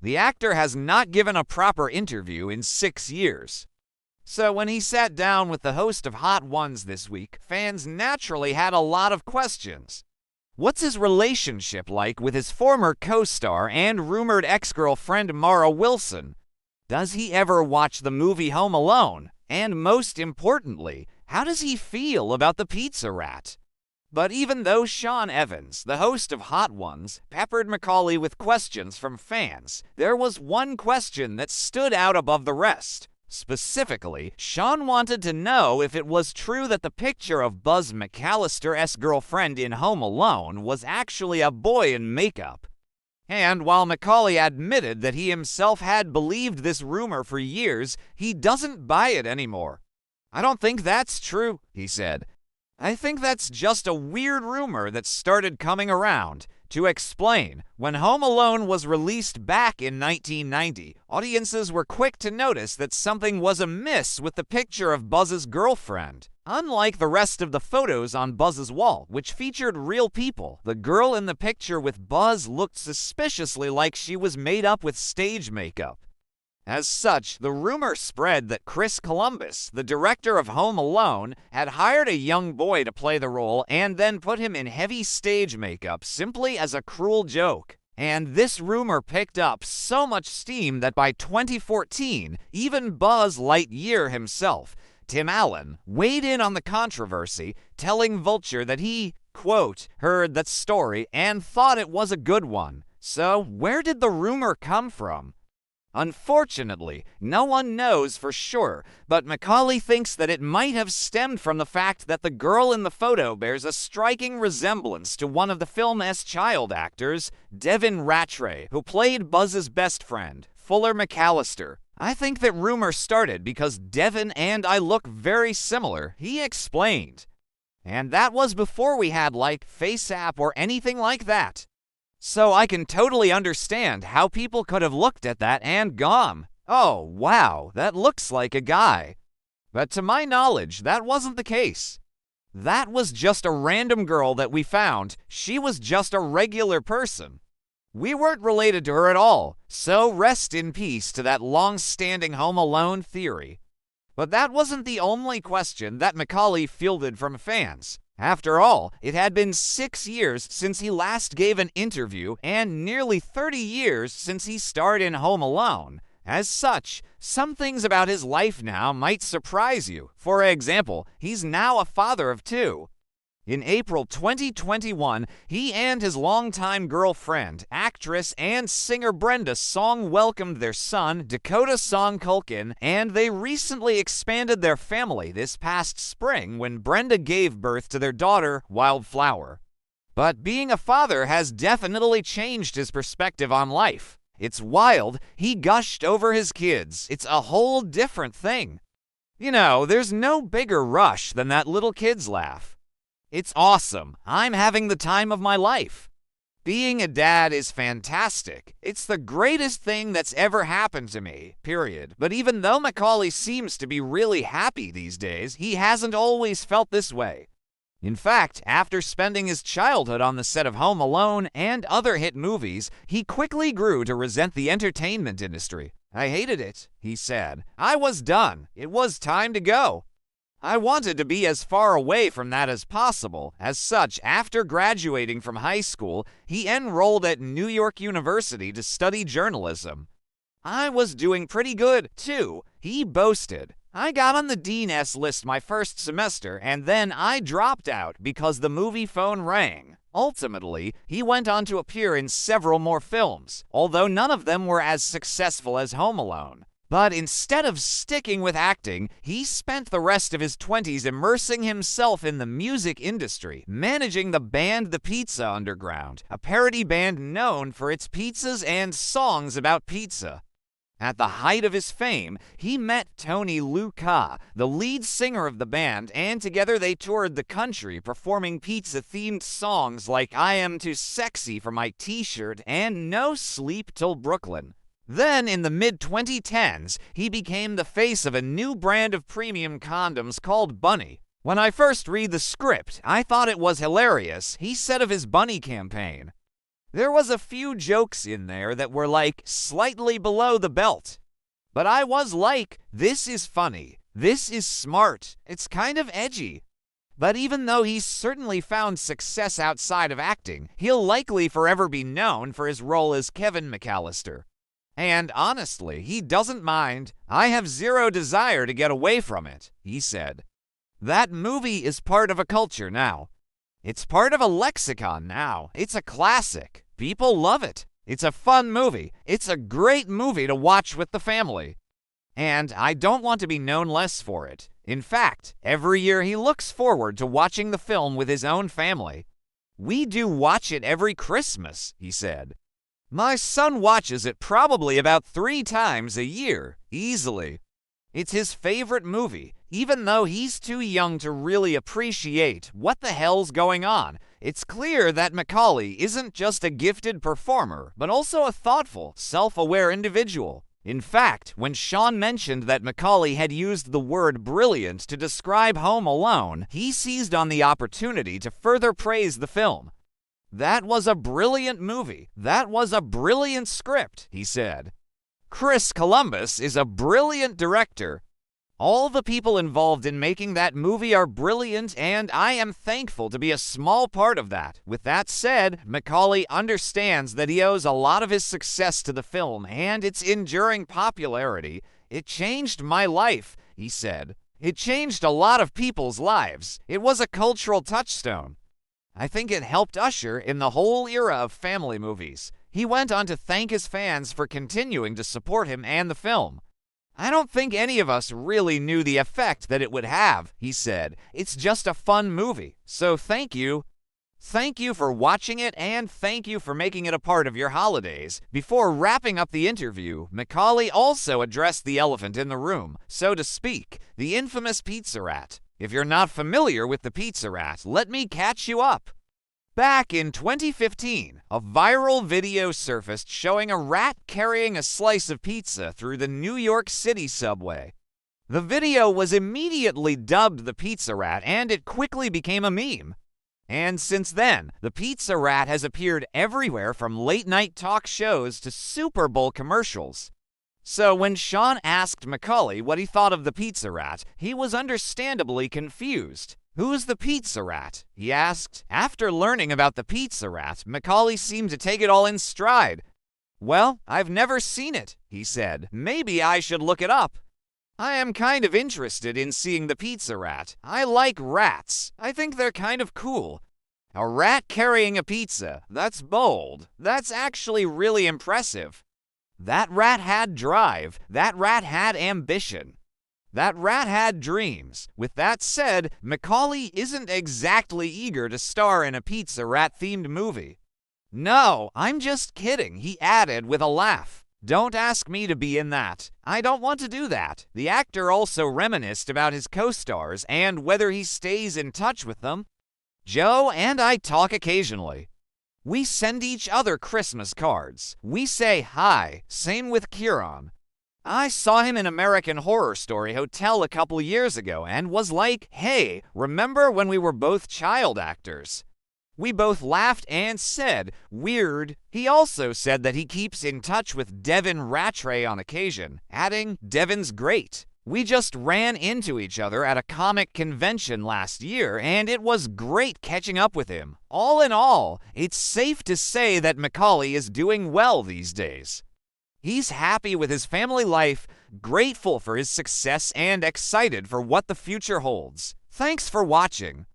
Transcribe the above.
The actor has not given a proper interview in 6 years. So when he sat down with the host of Hot Ones this week, fans naturally had a lot of questions. What's his relationship like with his former co-star and rumored ex-girlfriend Mara Wilson? Does he ever watch the movie Home Alone? And most importantly, how does he feel about the pizza rat? But even though Sean Evans, the host of Hot Ones, peppered Macaulay with questions from fans, there was one question that stood out above the rest. Specifically, Sean wanted to know if it was true that the picture of Buzz McAllister's girlfriend in Home Alone was actually a boy in makeup. And while Macaulay admitted that he himself had believed this rumor for years, he doesn't buy it anymore. "I don't think that's true," he said. "I think that's just a weird rumor that started coming around." To explain, when Home Alone was released back in 1990, audiences were quick to notice that something was amiss with the picture of Buzz's girlfriend. Unlike the rest of the photos on Buzz's wall, which featured real people, the girl in the picture with Buzz looked suspiciously like she was made up with stage makeup. As such, the rumor spread that Chris Columbus, the director of Home Alone, had hired a young boy to play the role and then put him in heavy stage makeup simply as a cruel joke. And this rumor picked up so much steam that by 2014, even Buzz Lightyear himself, Tim Allen, weighed in on the controversy, telling Vulture that he, quote, heard that story and thought it was a good one. So where did the rumor come from? Unfortunately, no one knows for sure, but Macaulay thinks that it might have stemmed from the fact that the girl in the photo bears a striking resemblance to one of the film's child actors, Devin Rattray, who played Buzz's best friend, Fuller McAllister. "I think that rumor started because Devin and I look very similar," he explained. "And that was before we had like FaceApp or anything like that. So I can totally understand how people could have looked at that and gone, oh, wow, that looks like a guy." But to my knowledge, that wasn't the case. That was just a random girl that we found. She was just a regular person. We weren't related to her at all, so rest in peace to that long-standing Home Alone theory. But that wasn't the only question that Macaulay fielded from fans. After all, it had been 6 years since he last gave an interview and nearly 30 years since he starred in Home Alone. As such, some things about his life now might surprise you. For example, he's now a father of 2. In April 2021, he and his longtime girlfriend, actress and singer Brenda Song welcomed their son, Dakota Song Culkin, and they recently expanded their family this past spring when Brenda gave birth to their daughter, Wildflower. But being a father has definitely changed his perspective on life. It's wild, he gushed over his kids. It's a whole different thing. You know, there's no bigger rush than that little kid's laugh. It's awesome. I'm having the time of my life. Being a dad is fantastic. It's the greatest thing that's ever happened to me, period. But even though Macaulay seems to be really happy these days, he hasn't always felt this way. In fact, after spending his childhood on the set of Home Alone and other hit movies, he quickly grew to resent the entertainment industry. "I hated it," he said. "I was done. It was time to go. I wanted to be as far away from that as possible." As such, after graduating from high school, he enrolled at New York University to study journalism. "I was doing pretty good, too," he boasted. "I got on the Dean's list my first semester, and then I dropped out because the movie phone rang." Ultimately, he went on to appear in several more films, although none of them were as successful as Home Alone. But instead of sticking with acting, he spent the rest of his 20s immersing himself in the music industry, managing the band The Pizza Underground, a parody band known for its pizzas and songs about pizza. At the height of his fame, he met Tony Luca, the lead singer of the band, and together they toured the country performing pizza-themed songs like "I Am Too Sexy for My T-Shirt" and "No Sleep Till Brooklyn." Then, in the mid-2010s, he became the face of a new brand of premium condoms called Bunny. "When I first read the script, I thought it was hilarious," he said of his Bunny campaign. There was a few jokes in there that were like slightly below the belt. But I was like, this is funny. This is smart. It's kind of edgy. But even though he's certainly found success outside of acting, he'll likely forever be known for his role as Kevin McAllister. And honestly, he doesn't mind. I have zero desire to get away from it, he said. That movie is part of a culture now. It's part of a lexicon now. It's a classic. People love it. It's a fun movie. It's a great movie to watch with the family. And I don't want to be known less for it. In fact, every year he looks forward to watching the film with his own family. We do watch it every Christmas, he said. My son watches it probably about 3 times a year, easily. It's his favorite movie, even though he's too young to really appreciate what the hell's going on. It's clear that Macaulay isn't just a gifted performer, but also a thoughtful, self-aware individual. In fact, when Sean mentioned that Macaulay had used the word brilliant to describe Home Alone, he seized on the opportunity to further praise the film. That was a brilliant movie. That was a brilliant script, he said. Chris Columbus is a brilliant director. All the people involved in making that movie are brilliant, and I am thankful to be a small part of that. With that said, Macaulay understands that he owes a lot of his success to the film and its enduring popularity. It changed my life, he said. It changed a lot of people's lives. It was a cultural touchstone. I think it helped usher in the whole era of family movies. He went on to thank his fans for continuing to support him and the film. I don't think any of us really knew the effect that it would have, he said. It's just a fun movie, so thank you. Thank you for watching it, and thank you for making it a part of your holidays. Before wrapping up the interview, Macaulay also addressed the elephant in the room, so to speak, the infamous pizza rat. If you're not familiar with the pizza rat, let me catch you up. Back in 2015, a viral video surfaced showing a rat carrying a slice of pizza through the New York City subway. The video was immediately dubbed the pizza rat, and it quickly became a meme. And since then, the pizza rat has appeared everywhere from late-night talk shows to Super Bowl commercials. So when Sean asked Macaulay what he thought of the pizza rat, he was understandably confused. Who's the pizza rat? He asked. After learning about the pizza rat, Macaulay seemed to take it all in stride. Well, I've never seen it, he said. Maybe I should look it up. I am kind of interested in seeing the pizza rat. I like rats. I think they're kind of cool. A rat carrying a pizza. That's bold. That's actually really impressive. That rat had drive. That rat had ambition. That rat had dreams. With that said, Macaulay isn't exactly eager to star in a pizza rat-themed movie. No, I'm just kidding, he added with a laugh. Don't ask me to be in that. I don't want to do that. The actor also reminisced about his co-stars and whether he stays in touch with them. Joe and I talk occasionally. We send each other Christmas cards. We say hi. Same with Kieran. I saw him in American Horror Story Hotel a couple years ago and was like, hey, remember when we were both child actors? We both laughed and said, weird. He also said that he keeps in touch with Devin Rattray on occasion, adding, Devin's great. We just ran into each other at a comic convention last year, and it was great catching up with him. All in all, it's safe to say that Macaulay is doing well these days. He's happy with his family life, grateful for his success, and excited for what the future holds. Thanks for watching.